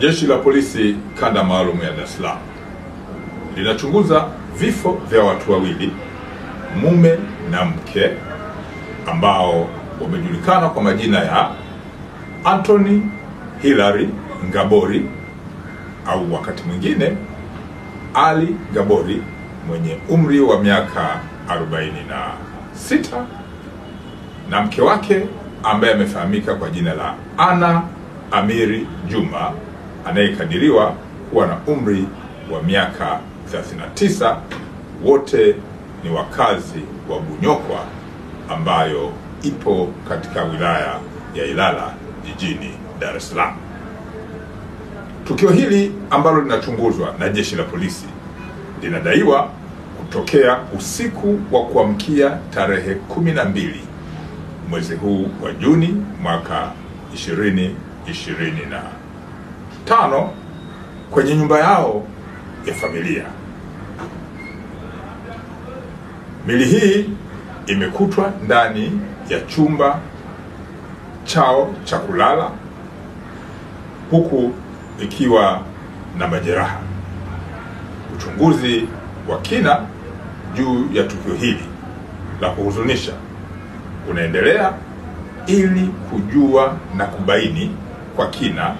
Jeshi la Polisi Kanda Maalum ya Dar es Salaam linachunguza vifo vya watu wawili, mume na mke, ambao wamejulikana kwa majina ya Anthony Hilary Ngabori au wakati mwingine Ali Ngabori mwenye umri wa miaka 46 na mke wake ambaye amefahamika kwa jina la Anna Amiri Juma anayekadiriwa kuwa na umri wa miaka 39. Wote ni wakazi wa Bunyokwa ambayo ipo katika wilaya ya Ilala jijini Dar es Salaam. Tukio hili ambalo linachunguzwa na jeshi la polisi linadaiwa kutokea usiku wa kuamkia tarehe 12 mwezi huu wa Juni mwaka 2025 kwenye nyumba yao ya familia. Mili hii imekutwa ndani ya chumba chao cha kulala huku ikiwa na majeraha. Uchunguzi wa kina juu ya tukio hili la kuhuzunisha unaendelea ili kujua na kubaini kwa kina